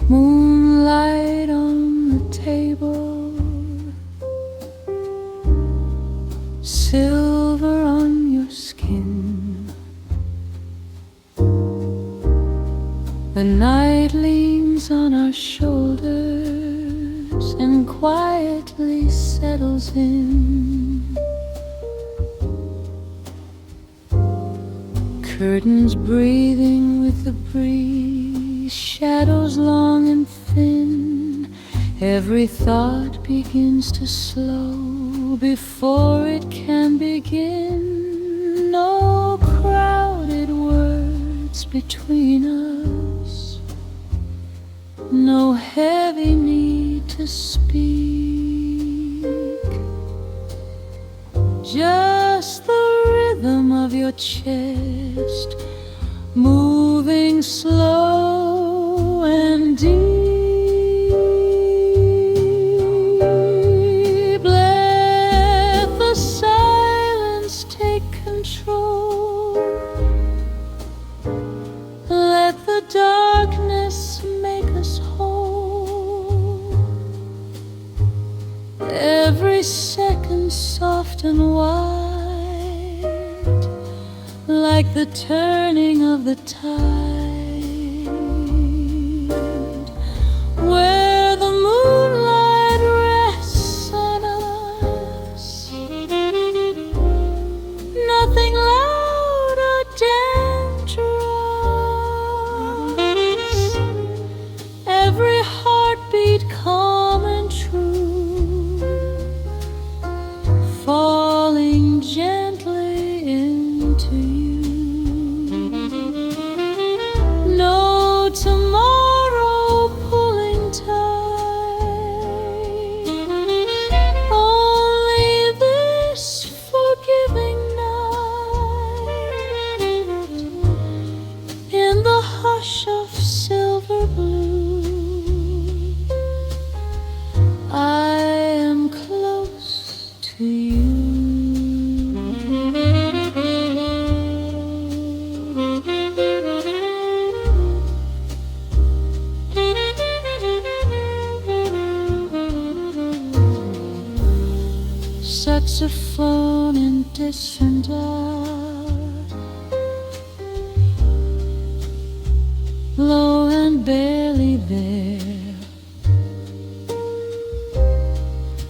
Moonlight on the table, silver on your skin. The night leans on our shoulders and quietly settles in. Curtains breathing with the breeze, shadows long and thin. Every thought begins to slow before it can begin. No crowded words between us, no heavy need to speak. Just the rhythm of your chest moving slow and deep. Let the silence take control. Let the darkness make us whole. Every second soft and wide, like the turning of the tide, where the moonlight rests on us. Nothing loud or dangerous. Every heartbeat calm and true, falling gently into you. No tomorrow pulling tight, only this forgiving night. In the hush of silver blue, I am close to you. Saxophone in distant art, low and barely bare,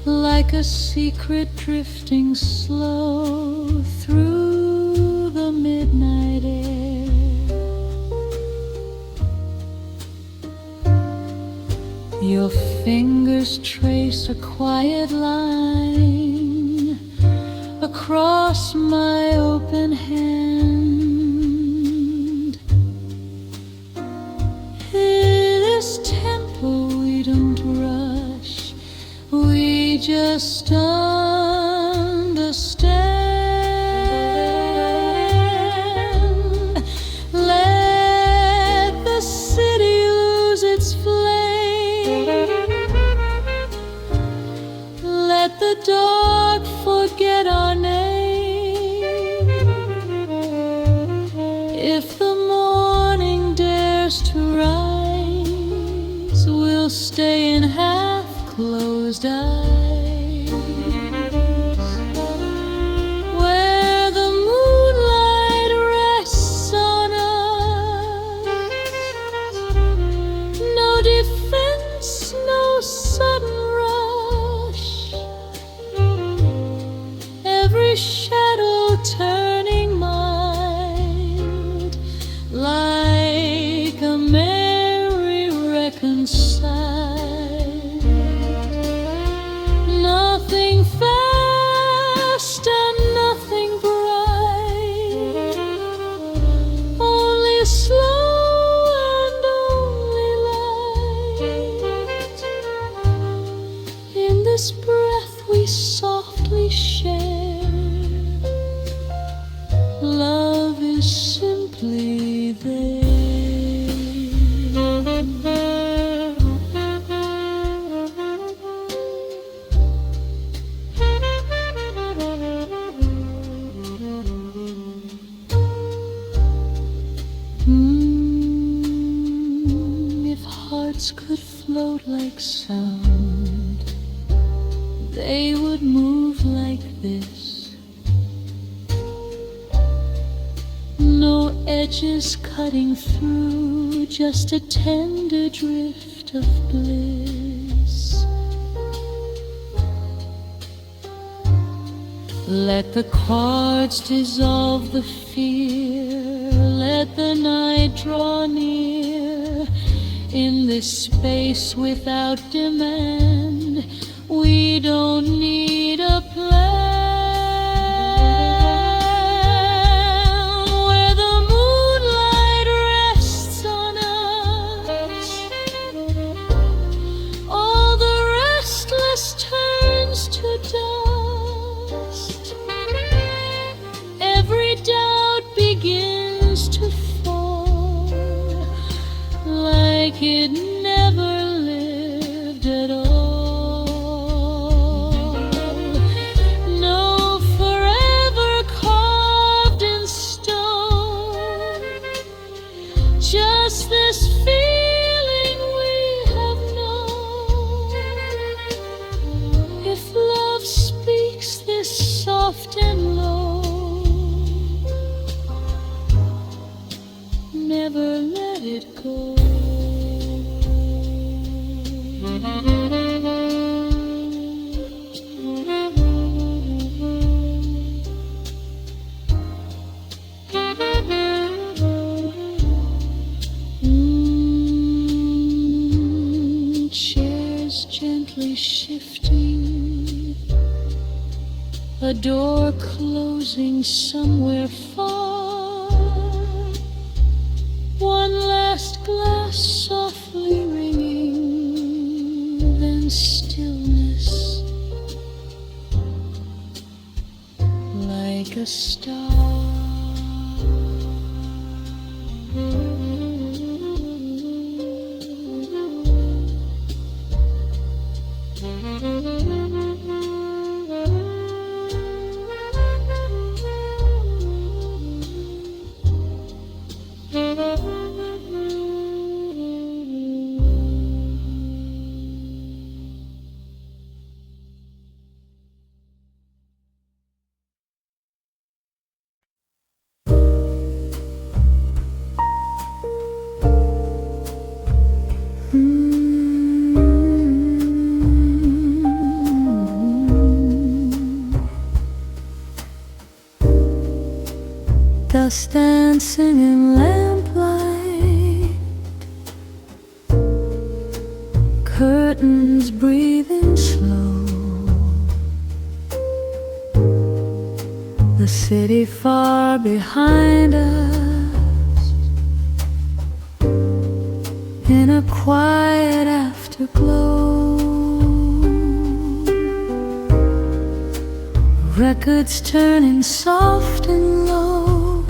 like a secret drifting slow through the midnight air. Your fingers trace a quiet line across my open hand. In this tempo we don't rush, we just understand. Let the city lose its flame. Let the dark forget our name. If the morning dares to rise, we'll stay in half-closed eyes, where the moonlight rests on us. No defense, no sudden rush. Every shadow turning mild, like a merry reconciled. Nothing fast and nothing bright, only slow and only light. In this breath we softly share, love is simply there. words could float like sound, they would move like this. No edges cutting through, just a tender drift of bliss. Let the cards dissolve the fear, let the night draw near. In this space without demand, we don't need a plan. Where the moonlight rests on us, all the restless turns to dust. Every doubt begins to fall, like it never lived at all. No forever carved in stone, just this feeling we have known. If love speaks this soft and low, never let it go. Chairs gently shifting, a door closing somewhere far. One last glass softly ringing, then stillness, like a star. Dust dancing in lamplight, curtains breathing slow, the city far behind us, in a quiet afterglow. Records turning soft and low,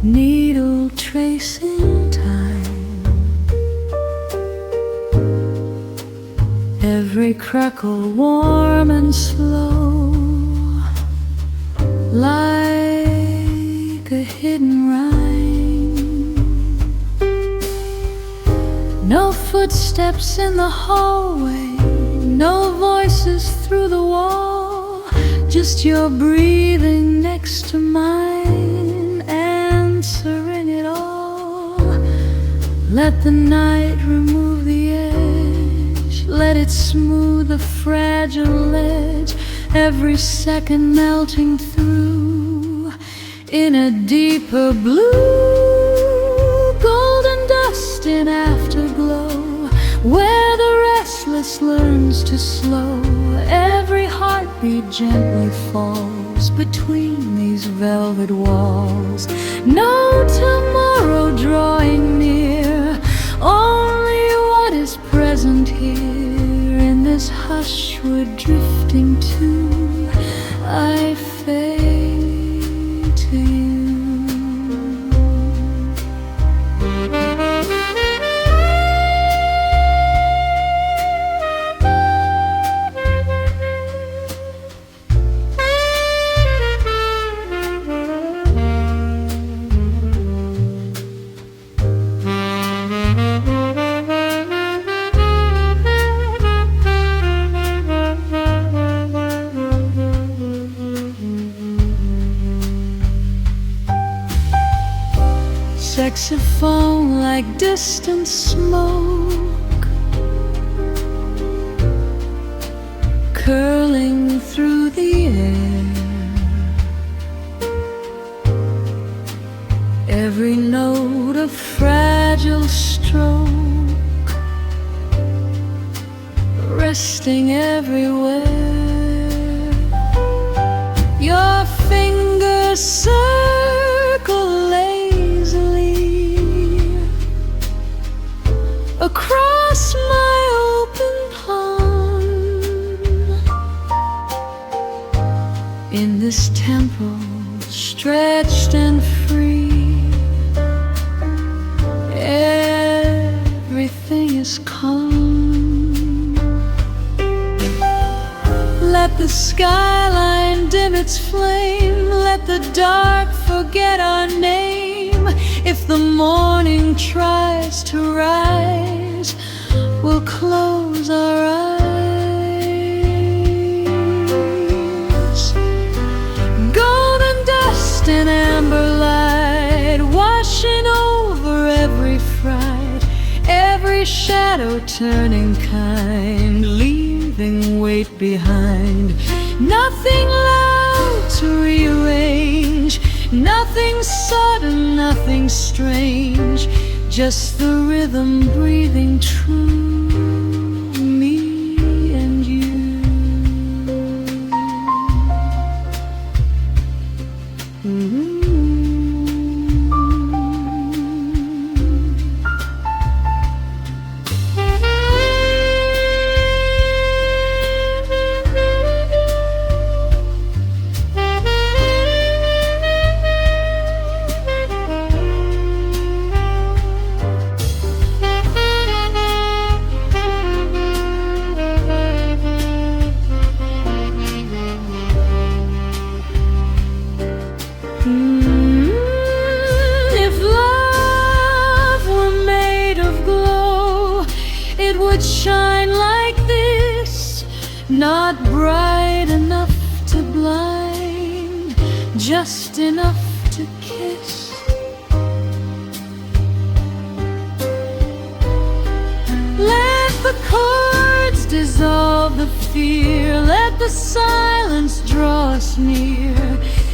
needle tracing time, every crackle warm and slow, like a hidden rhyme. No footsteps in the hallway, no voices through the wall, just your breathing next to mine, answering it all. Let the night remove the edge, let it smooth the fragile edge, every second melting through in a deeper blue, golden dust in afterglow, where the restless learns to slow. Every heartbeat gently falls between these velvet walls. No tomorrow drawing near, only what is present here. In this hush we're drifting to, I fade to you. like distant smoke, curling through the air. Every note a fragile stroke, resting everywhere. Your fingers circle lazily across my open palm. In this temple, stretched and free, everything is calm. Let the skyline dim its flame, let the dark forget our name. If the morning tries to rise, we'll close our eyes. Golden dust and amber light washing over every fright, every shadow turning kind, leaving weight behind. Nothing loud to rearrange, nothing sudden, nothing strange, just the rhythm breathing true, me and you. If love were made of glow, it would shine like this, not bright enough to blind, just enough to kiss. Let the chords dissolve the fear, let the silence draw us near.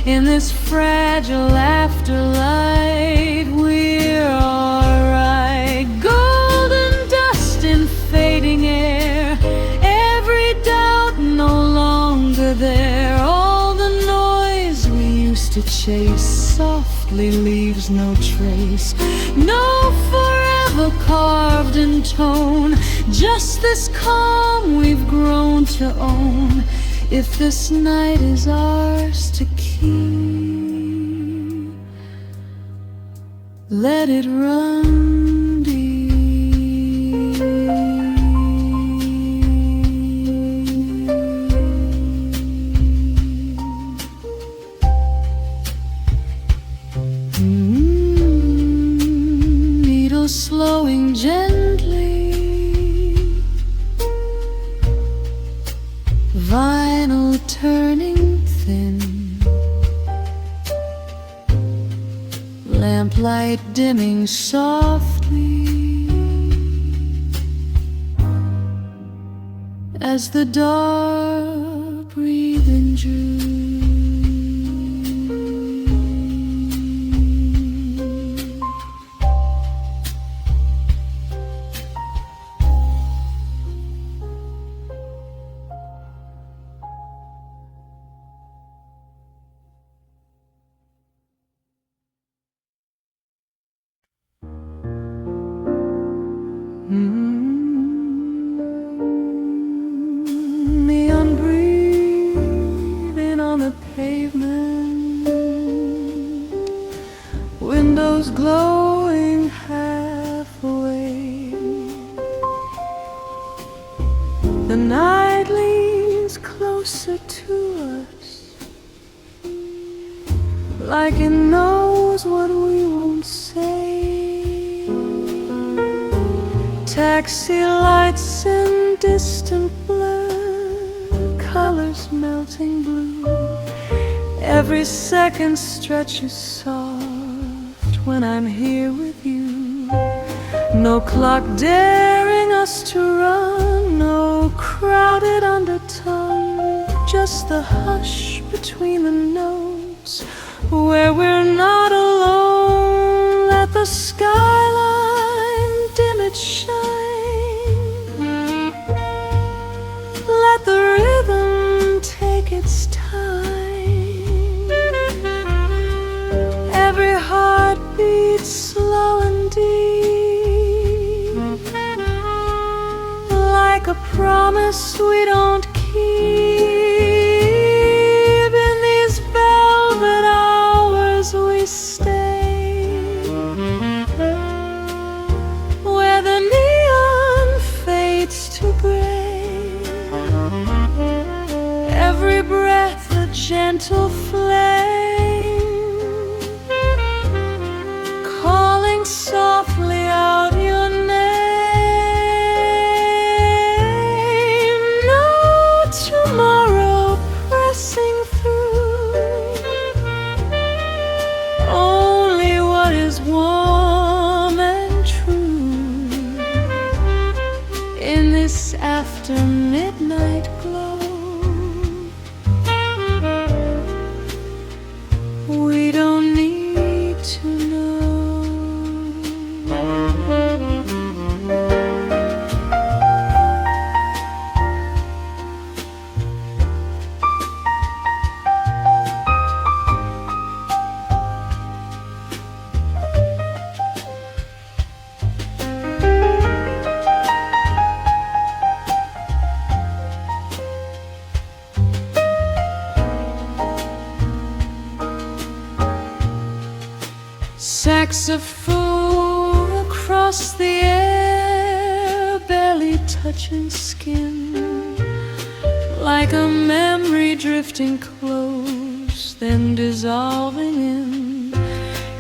In this fragile afterlife, we're alright. Golden dust in fading air, every doubt no longer there. All the noise we used to chase softly leaves no trace. No forever carved in tone, just this calm we've grown to own. If this night is ours to keep, let it run deep. Needles slowing gently, vinyl turning thin, lamplight dimming softly as the dark breathing drew. Neon breathing on the pavement, windows glowing half awake. The night leans closer to us, like it knows what we won't say. Taxi lights in distant blur, colors melting blue. Every second stretches soft when I'm here with you. No clock daring us to run, no crowded undertone, just the hush between the notes where we're not alone. Let the skyline dim its shine, let the rhythm take its time. Every heart beats slow and deep, like a promise we don't keep. In these velvet hours we stay, where the neon fades to gray. Every breath a gentle flame, calling softly out your name. No tomorrow pressing through, only what is warm and true. In this after midnight glow, we don't need to know. Saxophone across the air, barely touching skin, like a memory drifting close, then dissolving in.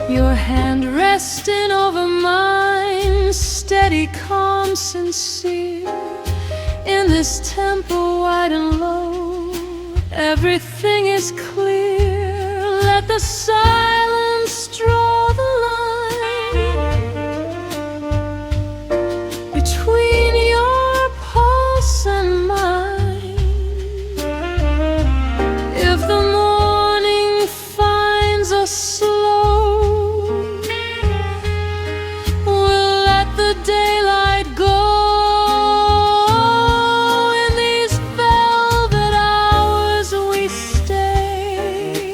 Your hand resting over mine, steady, calm, sincere. In this tempo wide and low, everything is clear. Let the silence draw the line between your pulse and mine. If the morning finds us slow, we'll let the daylight go. In these velvet hours we stay,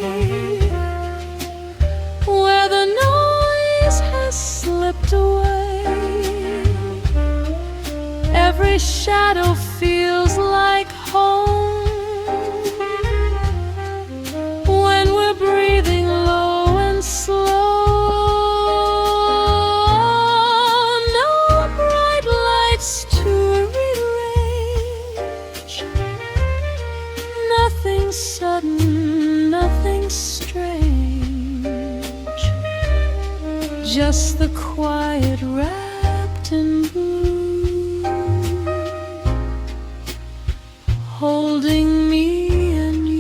where the noise has slipped away. Every shadow feels like home when we're breathing low and slow. No bright lights to rearrange, nothing sudden, nothing strange, just the quiet wrapped in blue, holding me and you.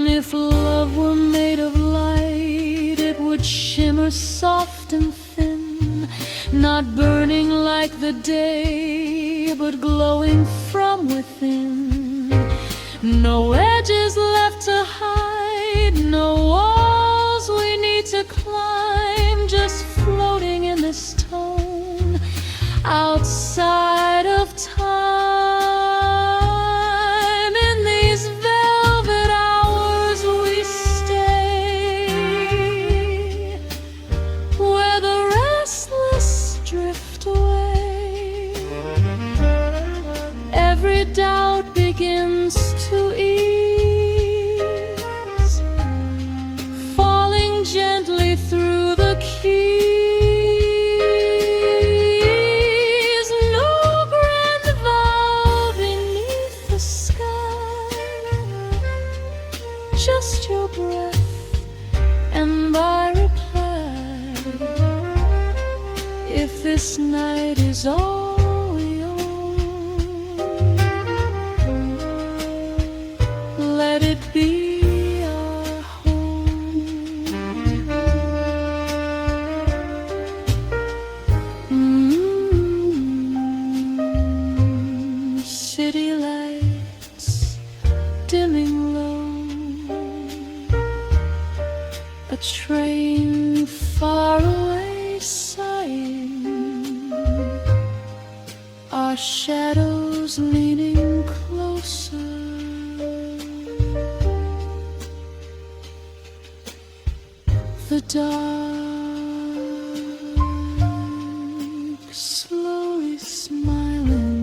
If love were made of light, it would shimmer soft and thin, not burning like the day, but glowing from within. No edges left to hide, no walls we need to climb, just floating in this tone, outside of time. In these velvet hours we stay, where the restless drift away. Every doubt begins to ease, falling gently through the keys. this night is all we own. Let it be our home. City lights dimming low, a train far away sighing, our shadows leaning closer. The dark slowly smiling.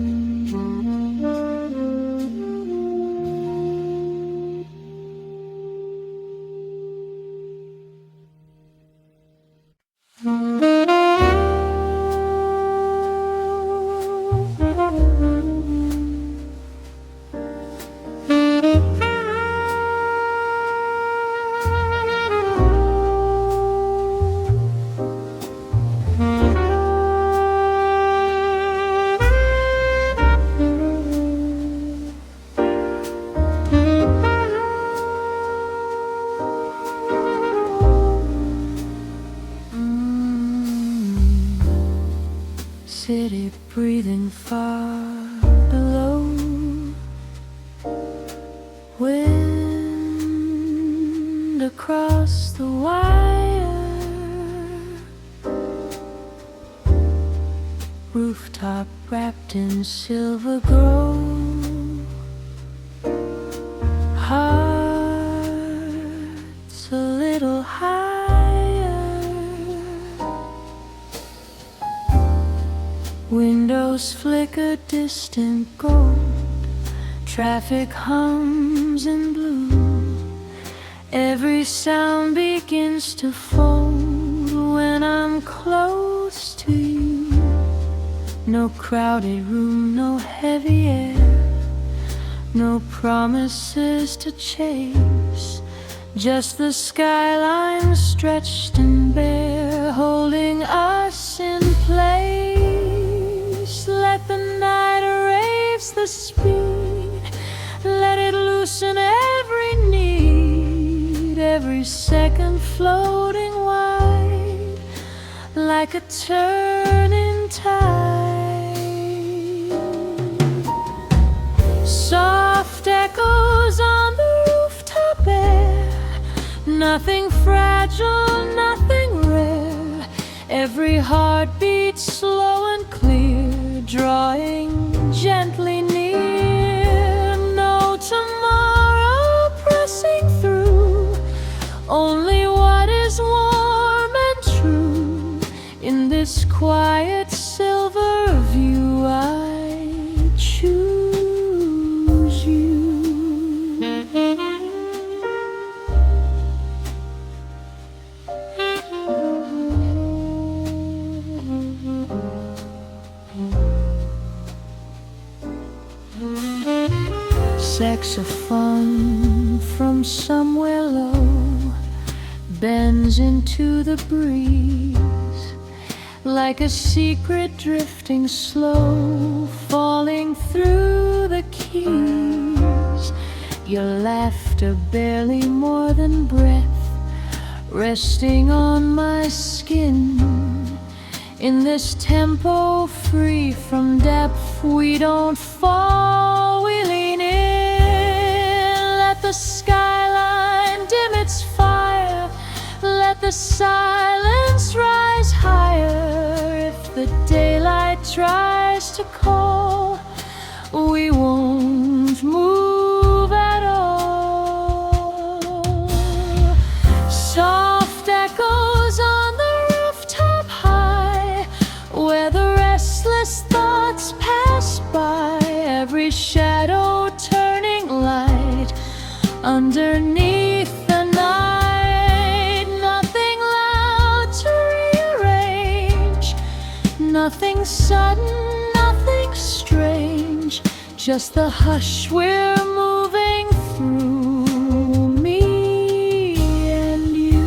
City breathing far below, wind across the wire, rooftop wrapped in silver glow, hearts a little higher. Windows flicker distant gold, traffic hums in blue. Every sound begins to fold when I'm close to you. No crowded room, no heavy air, no promises to chase, just the skyline stretched and bare, holding us in place. Let the night erase the speed, let it loosen every need, every second floating wide, like a turning tide. Soft echoes on the rooftop air, nothing fragile, nothing rare, every heartbeat slow and clear, drawing gently near. No tomorrow pressing through, only what is warm and true. In this quiet silver view, I choose you. Saxophone from somewhere low bends into the breeze, like a secret drifting slow, falling through the keys. Your laughter barely more than breath, resting on my skin. In this tempo free from depth, we don't fall, we lean in. Let the skyline dim its fire, let the silence rise higher. If the daylight tries to call, we won't move at all. Soft echoes on the rooftop high, where the restless thoughts pass by, every shadow turning light underneath the night. Nothing loud to rearrange, nothing sudden, nothing strange, just the hush we're moving through, me and you.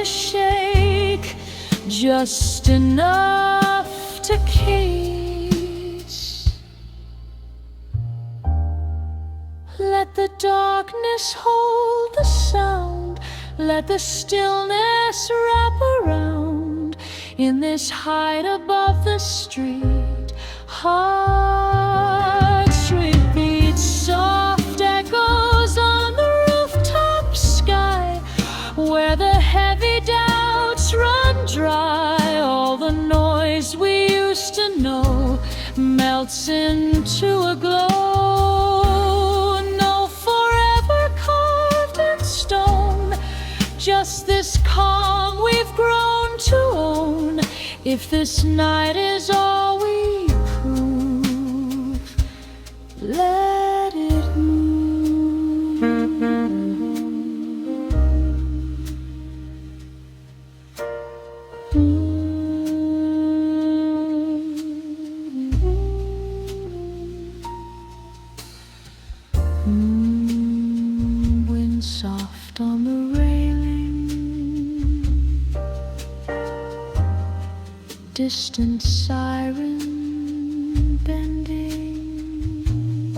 to shake, just enough to case. Let the darkness hold the sound, let the stillness wrap around. In this height above the street, hearts repeat soft echoes on the rooftop sky, where the heavy doubts run dry. All the noise we used to know melts into a glow. No forever carved in stone, just this calm we've grown to own. If this night is all we prove, let it move. Wind soft on the railing, distant siren bending,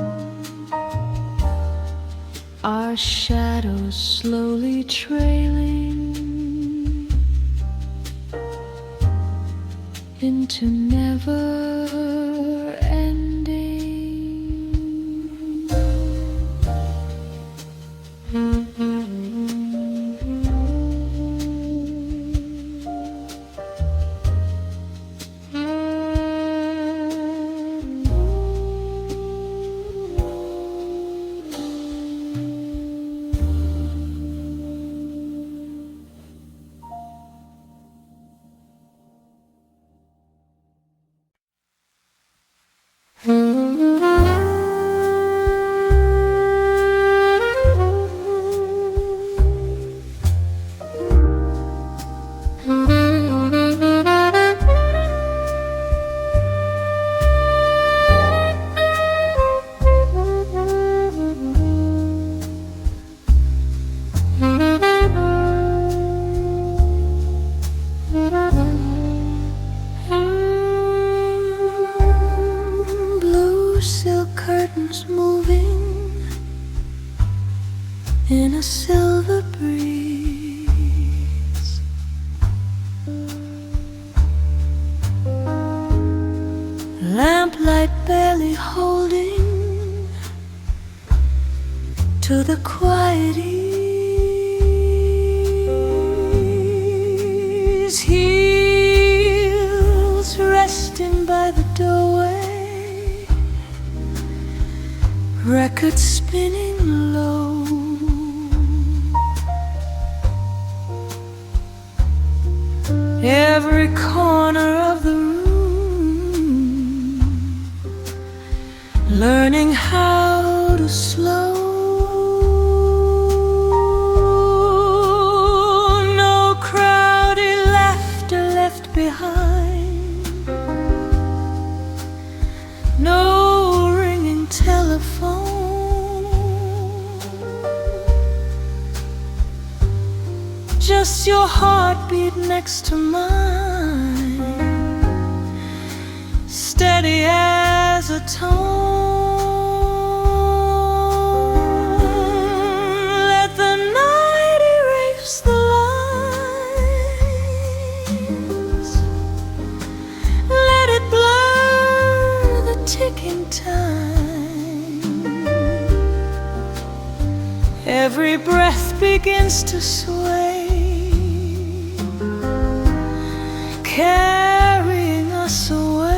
our shadows slowly trailing into never ending. Moving in a silver breeze, lamplight barely holding to the quiet ease, heels resting by the doorway, record spinning low. Every corner of the room learning how to slow. No crowded laughter left behind, no ringing telephone, just your heartbeat next to mine, steady as a tone. Let the night erase the lines, let it blur the ticking time. Every breath begins to sway, carrying us away.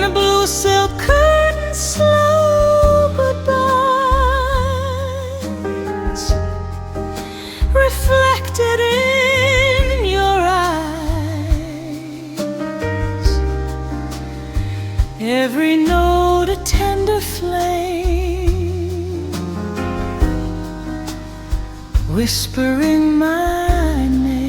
The blue silk curtain, slow goodbyes, reflected in your eyes. Every note a tender flame, whispering my name.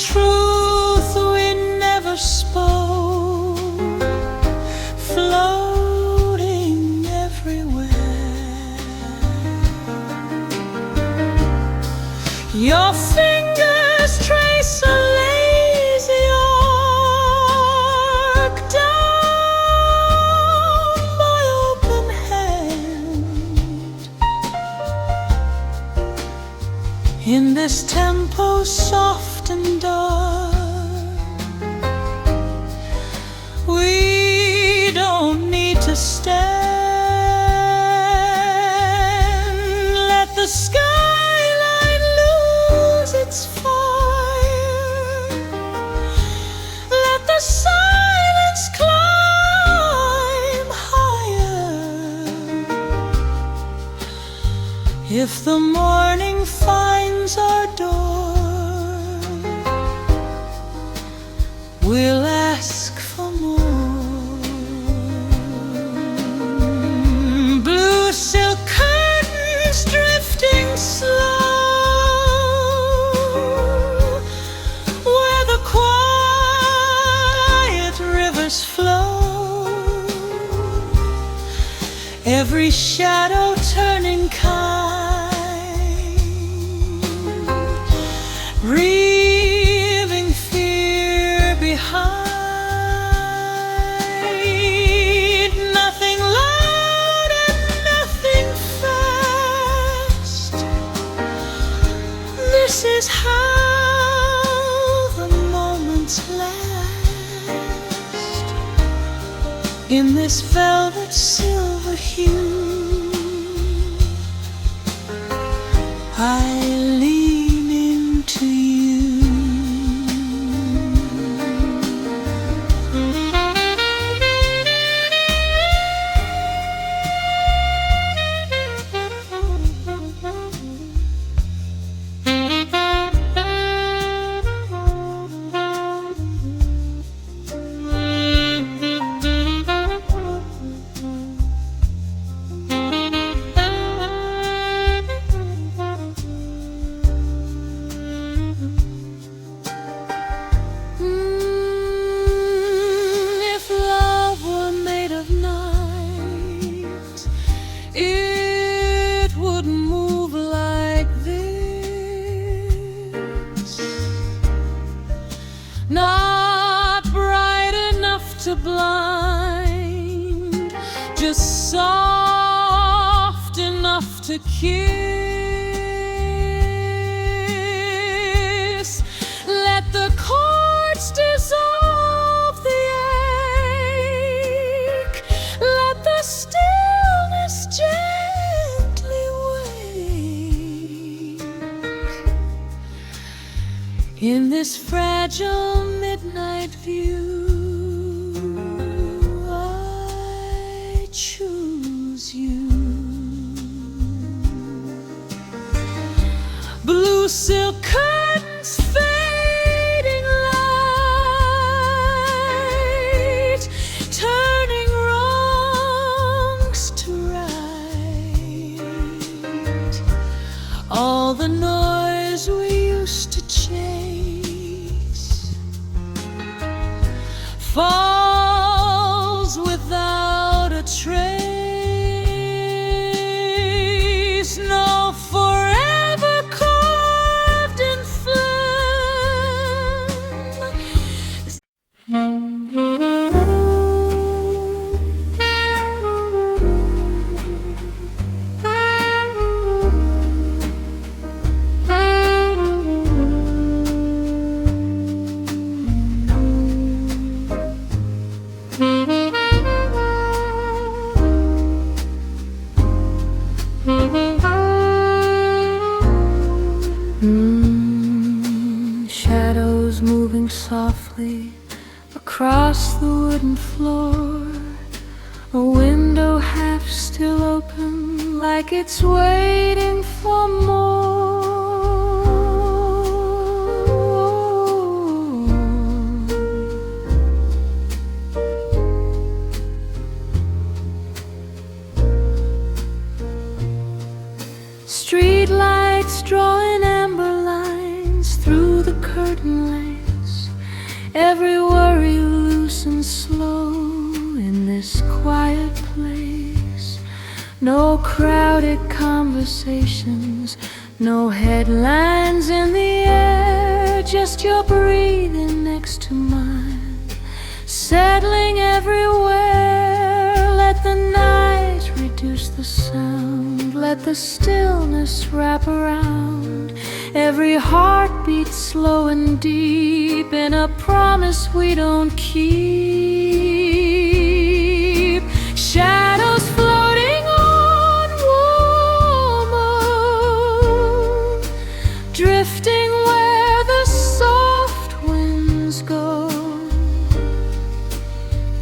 truth we never spoke, floating everywhere. Your fingers trace a lazy arc down my open hand. In this tempo soft and dark, we don't need to stand. Let the skyline lose its fire. Let the silence climb higher. If the morning finds our door, we'll ask for more. Blue silk curtains drifting slow, where the quiet rivers flow. Every shadow turning kind, leaving fear behind. Nothing loud and nothing fast. This is how the moments last. In this velvet silver hue, I lean into you. Not bright enough to blind, just soft enough to kiss. Let the chords dissolve the ache. Let the stillness gently wake. In this fragile midnight view, I choose you. Blue silk curtains fading light, turning wrongs to right. All the noise we used to chase falls without a trace. No forever carved in shadows moving softly across the wooden floor. A window half still open, like it's waiting for more. Street lights drawing amber lines through the curtain lane. every worry loose and slow in this quiet place. No crowded conversations, no headlines in the air, just your breathing next to mine, settling everywhere. Let the night reduce the sound, let the stillness wrap around every heartbeat, slow and deep, in a promise we don't keep. Shadows floating on warm moon, drifting where the soft winds go.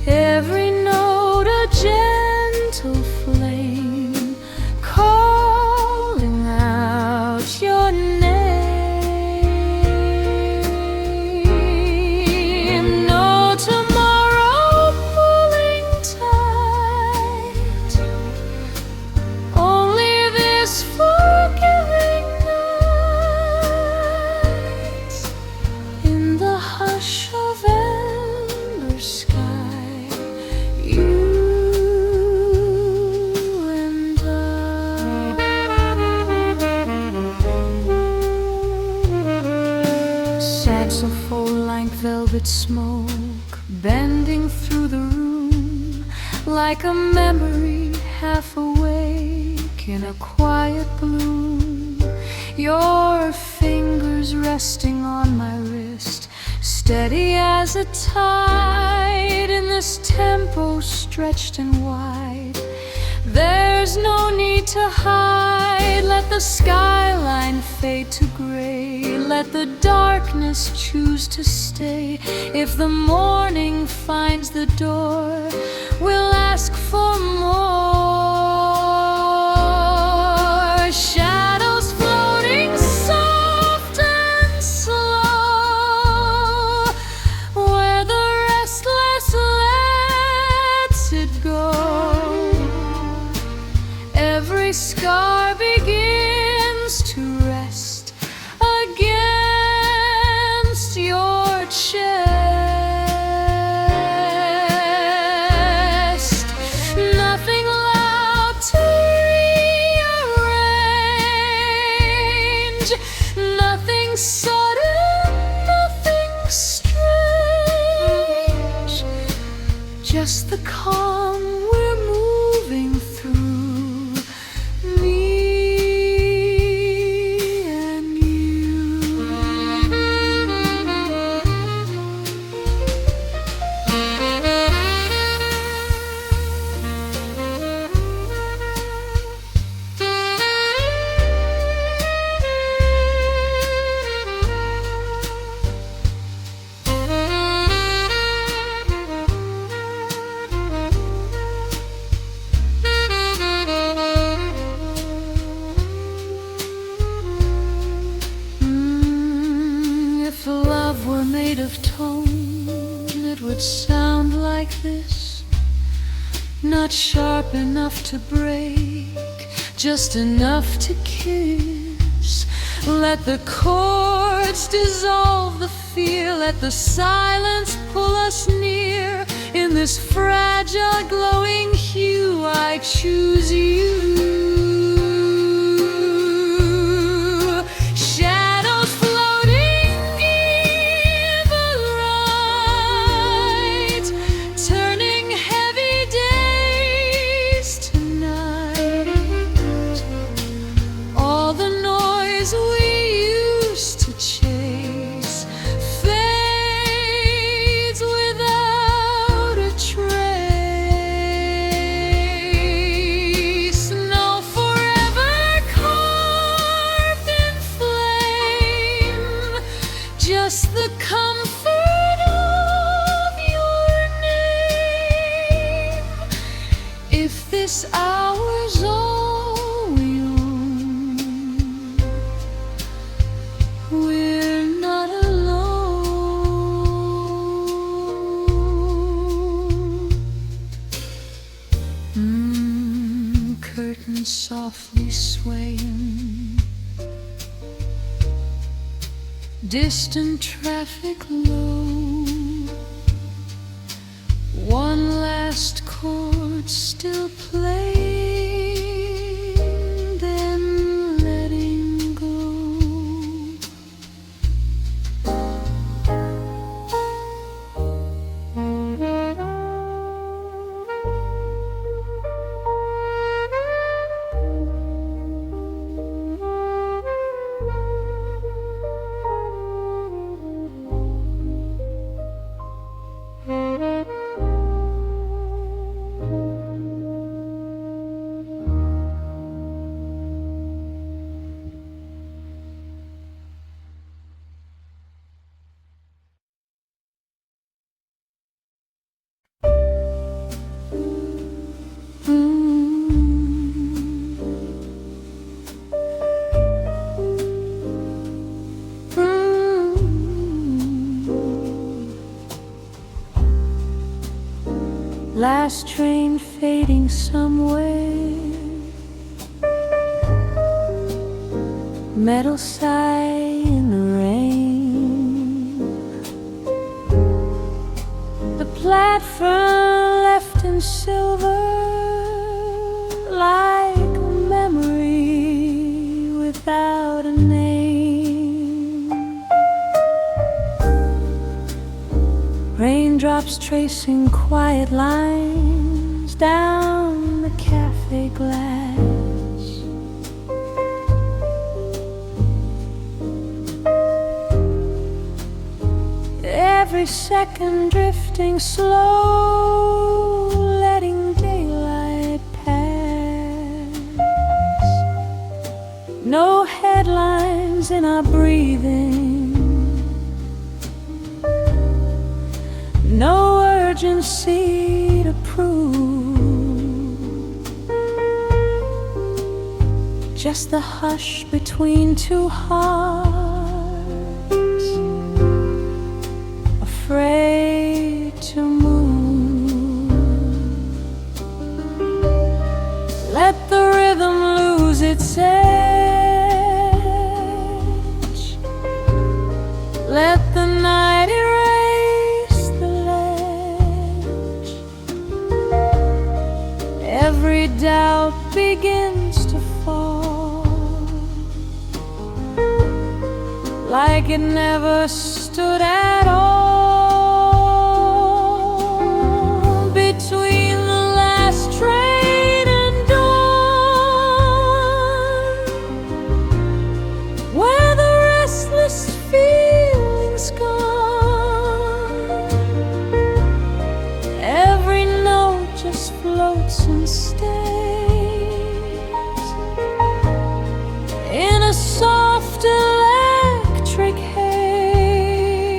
Every note a gentle flame, calling out your name. No tomorrow pulling tight, only this forgiving night. In the hush of ember sky, you and I. Saxophone like velvet smoke, bending through the room, like a memory half awake in a quiet bloom. Your fingers resting on my wrist, steady as a tide in this tempo stretched and wide. There's no need to hide. Let the skyline fade to gray, let the darkness choose to stay. If the morning finds the door, we'll ask for more. Shadows floating soft and slow, where the restless lets it go. Every scar begins to rest against your chest. Nothing loud to rearrange, nothing sudden, nothing strange, just the calm we're moving through, me and you. If love were made of tone, it would sound like this. Not sharp enough to break, just enough to kiss. Let the chords dissolve the fear, let the silence pull us near. In this fragile glowing hue, I choose you. Shadows floating in the light, turning heavy days to night. All the noise we used to chase fades without a trace. No forever carved in flame, just the comfort of your name. If this hour's all we own, we're not alone. Curtains softly swaying, distant traffic low, last chord still playing, then letting go. Last train fading somewhere, metal sigh in the rain. The platform left in silver, like a memory without a name. Raindrops tracing quiet lines down the cafe glass. Every second drifting slow, letting daylight pass. No headlines in our breathing, no urgency to prove, just the hush between two hearts, afraid to move. Let the rhythm lose its edge, let the night erase the ledge. Every doubt begins to fall, like it never stood at all. Between the last train and dawn, where the restless feeling's gone, every note just floats and stays in a soft electric haze.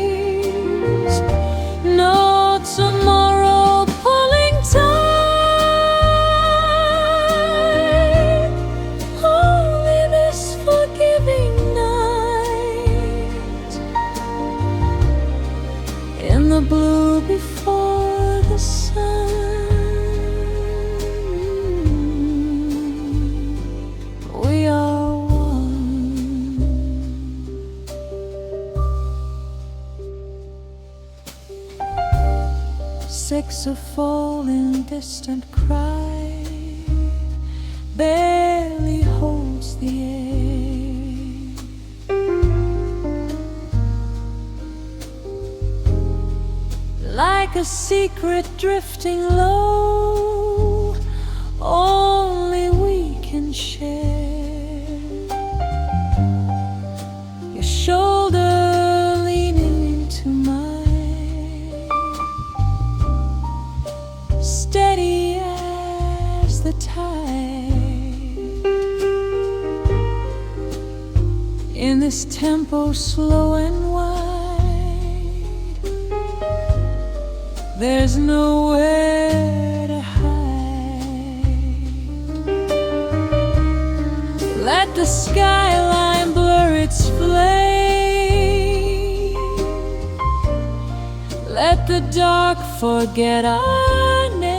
No tomorrow pulling tight, only this forgiving night. In the blue before the sun, we are one. Saxophone in distant cry barely holds the air. Like a secret drifting low, only we can share. Your shoulder leaning into mine, steady as the tide. In this tempo slow and wide, there's nowhere to hide. Let the skyline blur its flame, let the dark forget our name.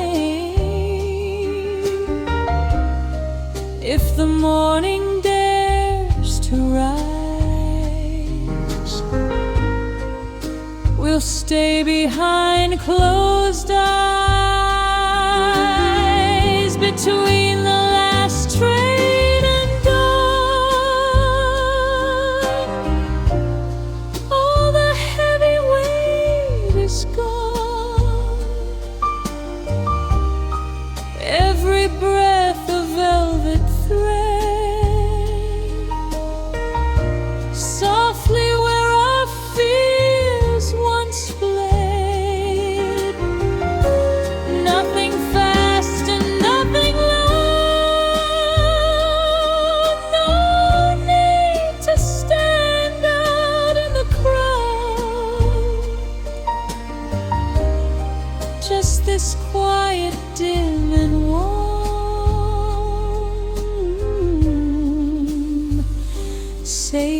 If the morning dares to rise, we'll stay behind closed eyes.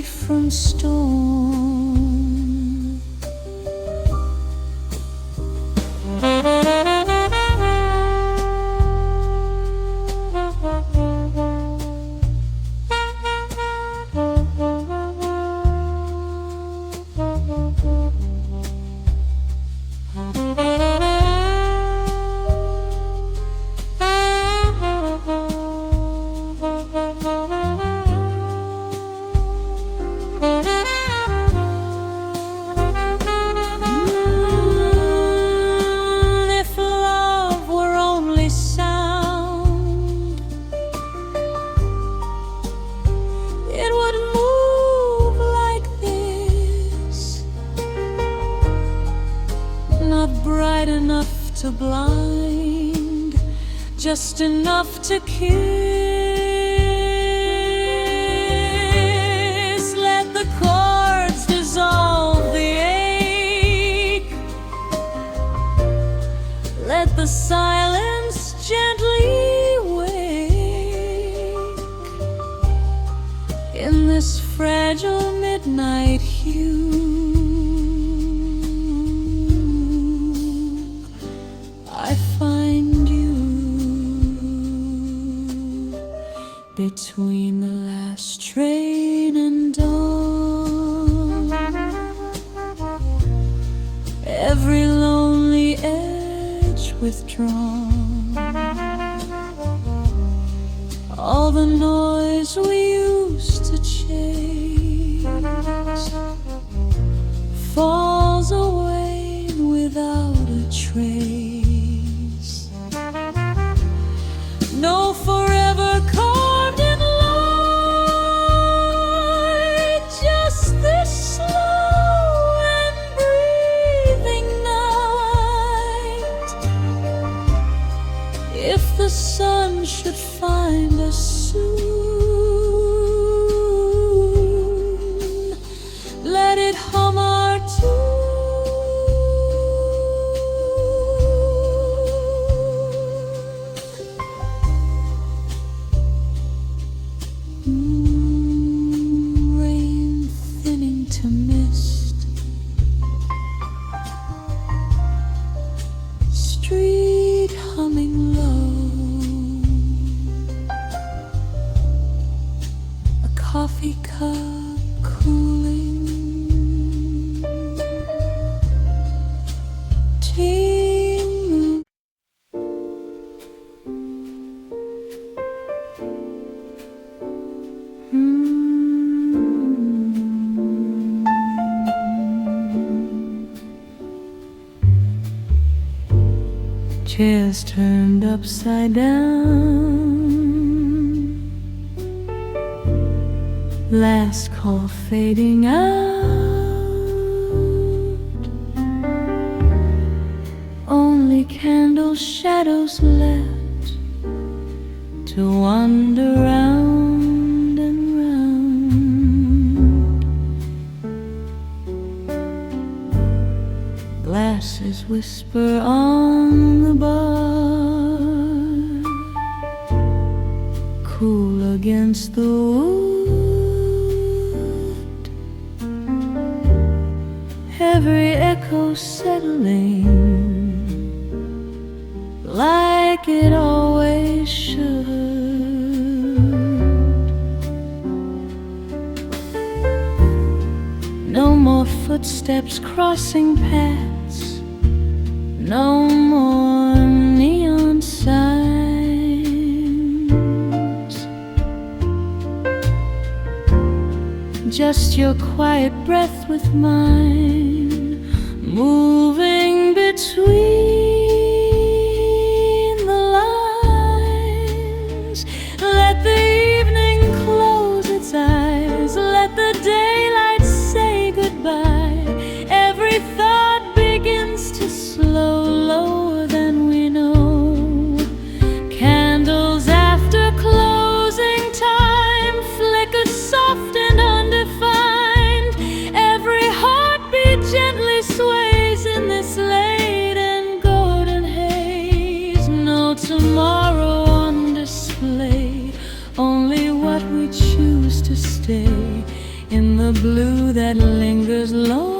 safe from storm. Not bright enough to blind, just enough to kiss. Let the chords dissolve the ache. Let the silence gently wake in this fragile midnight hue. I find you between the last train and dawn. Every lonely edge withdrawn. All the noise we used to chase falls away without a trace. No forever carved in light, just this slow and breathing night. If the sun should find us soon, let it hum our tune. Rain thinning to mist, street humming low, a coffee cup cooling, tea. Chairs turned upside down, last call fading out, only candle shadows left to wander round and round. Glasses whisper on the bar, cool against the wood, every echo settling like it always should. No more footsteps crossing paths, no more neon signs, just your quiet breath with mine, moving between the lines. Let the evening close its eyes, let the daylight say goodbye. Every thought begins to slow lower than we know. Candles after closing time flicker soft and undefined. Every heartbeat gently sways in this late and golden haze. No tomorrow on display, only what we choose to stay in the blue that lingers long.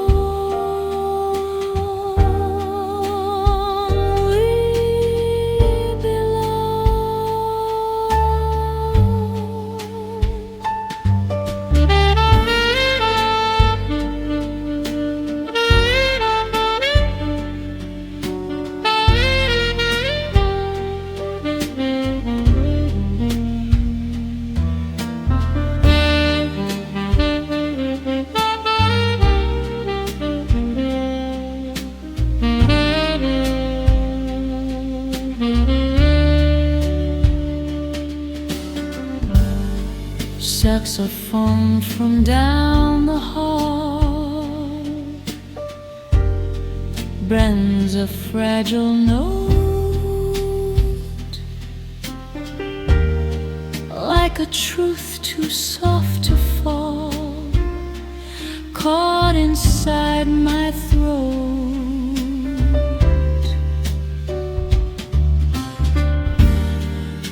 Saxophone from down the hall bends a fragile note, like a truth too soft to fall, caught inside my throat.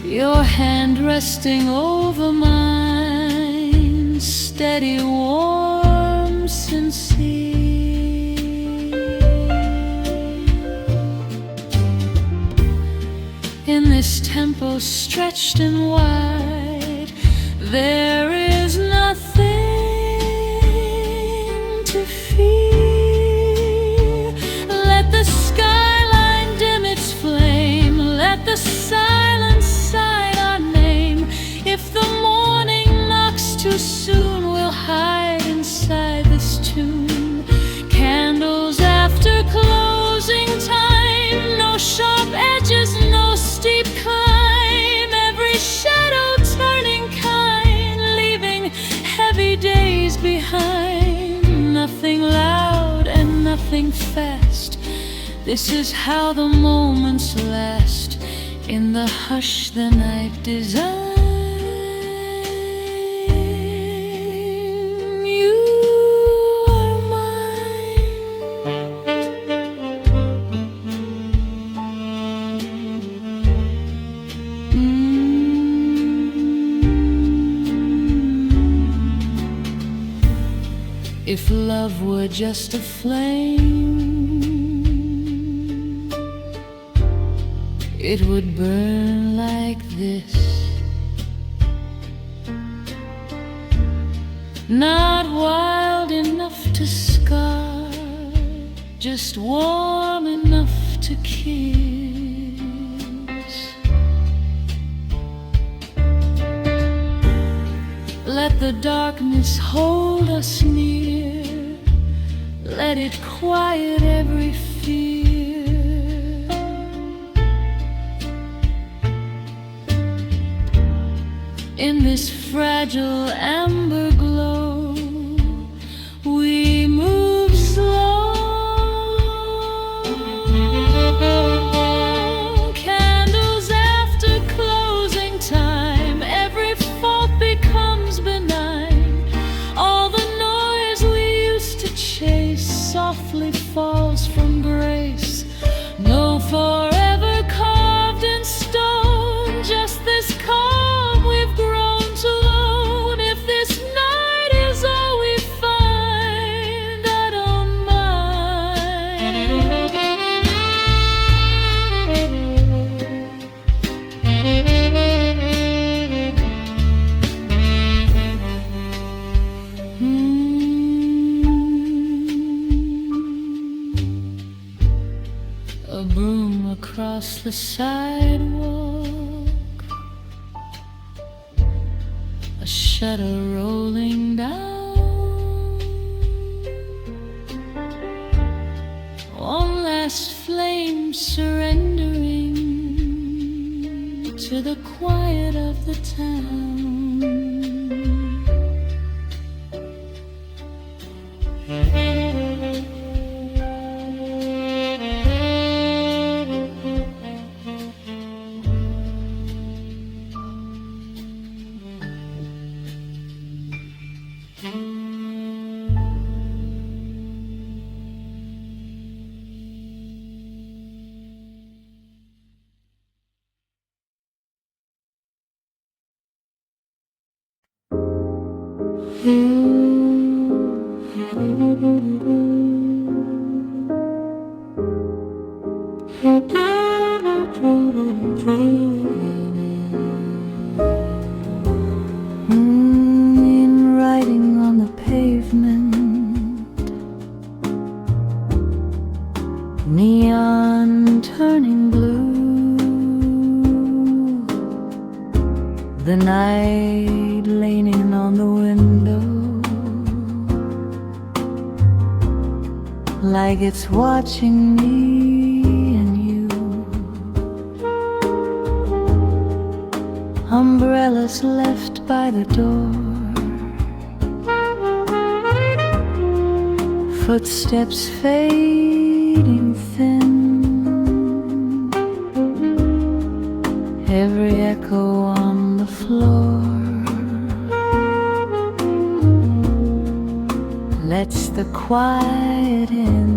Your hand resting over mine, steady, warm, sincere. In this tempo stretched and wide, there is nothing to fear. Let the skyline dim its flame, let the silence sign our name. If the morning knocks too soon, we'll hide inside this tune. Candles after closing time, no sharp edges, no steep climb. Every shadow turning kind, leaving heavy days behind. Nothing loud and nothing fast, this is how the moments last. In the hush the night design. If love were just a flame, it would burn like this. Not wild enough to scar, just warm enough to kiss. Let the darkness hold us near, let it quiet every fear. In this fragile amber glow, we move slow. Candles after closing time, every fault becomes benign. All the noise we used to chase softly falls from grace. No forever carved in stone, just this calm we've grown to own. If this night is all we find, I don't A broom across the sidewalk, a shutter rolling down, one last flame surrendering to the quiet of the town. Writing on the pavement, neon turning blue, the night leaning on the window like it's watching me and you. Umbrellas left by the door, footsteps fading thin, every echo on the floor lets the quiet in.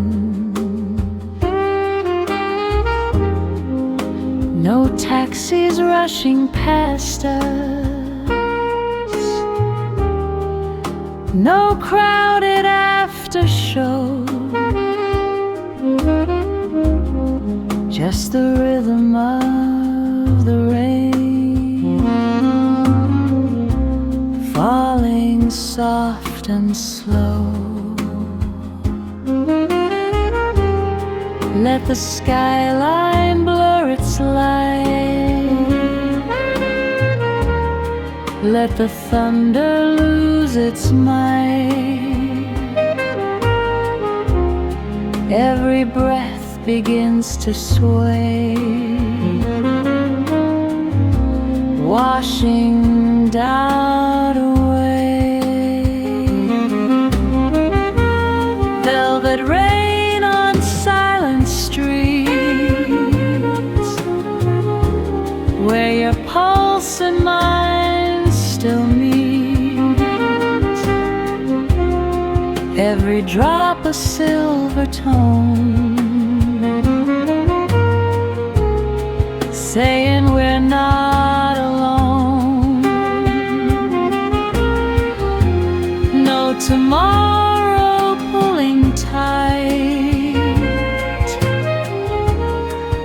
No taxis rushing past us, no crowded after show, just the rhythm of the rain falling soft and slow. Let the skyline blur its light, let the thunder lose its might. Every breath begins to sway, washing doubt away. Velvet rain on silent streets, where your pulse and mine still meet. Every drop a silver tone, saying we're not alone. No tomorrow pulling tight,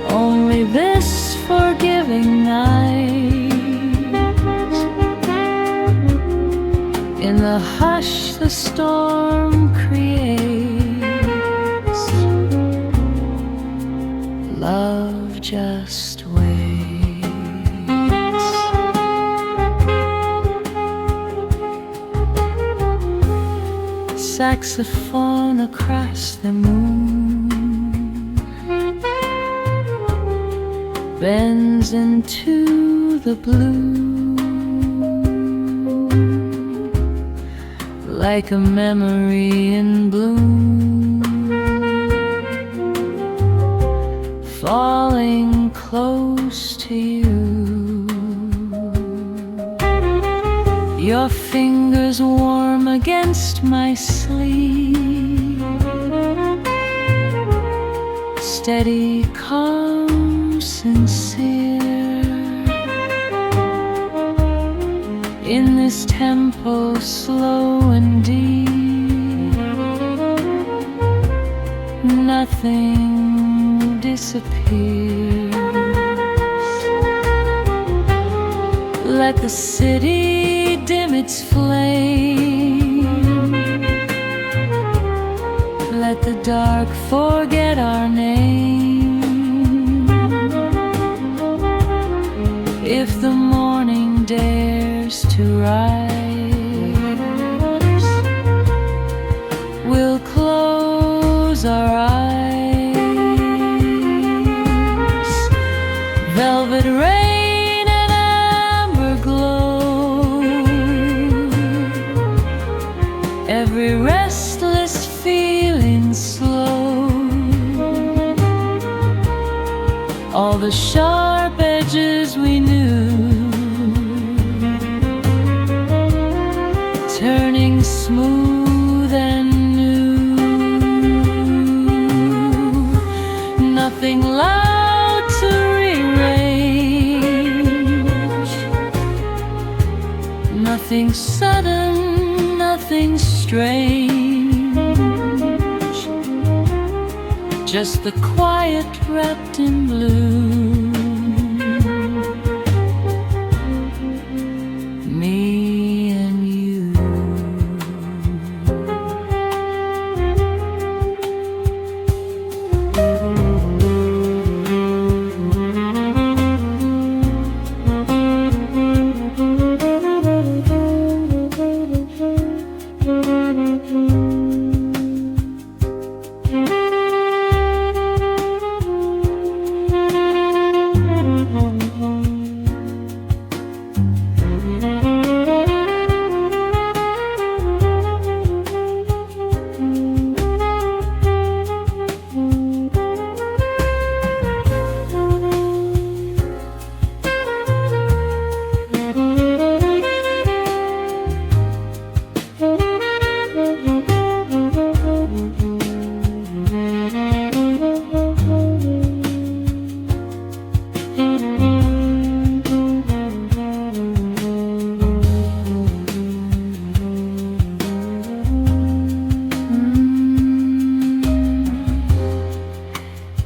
only this forgiving night. In the hush the storm creates, love just waits. Saxophone across the moon bends into the blue like a memory in bloom, falling close to you. Your fingers warm against my sleeve, steady, calm, sincere. In this tempo slow and deep, nothing disappears. Let the city dim its flame, let the dark forget our name. If the morning dares to rise, we'll close our eyes. Velvet rain and amber glow, every restless feeling slow. All the sharp edges we knew turning smooth and new. Nothing loud to rearrange, nothing sudden, nothing strange. just the quiet wrapped in blue. Me and you.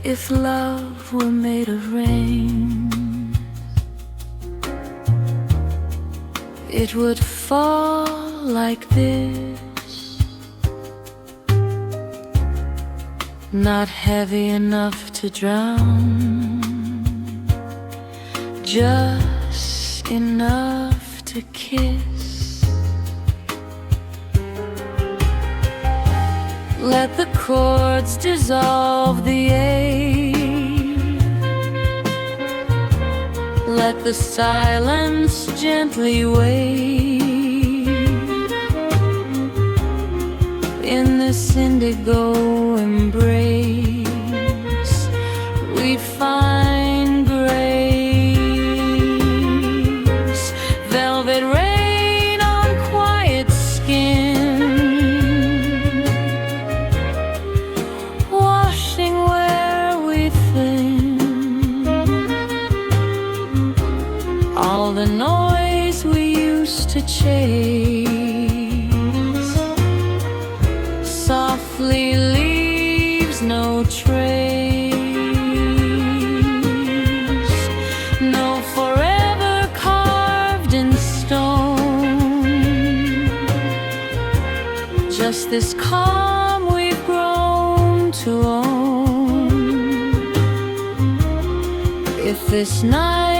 If love were made of rain, it would fall like this, not heavy enough to drown, just enough to kiss. Let the chords dissolve the ache. Let the silence gently wave in this indigo embrace. We find grace, velvet rain on quiet skin, washing where we think. All the noise we used to chase softly leaves no trace. No forever carved in stone, just this calm we've grown to own. If this night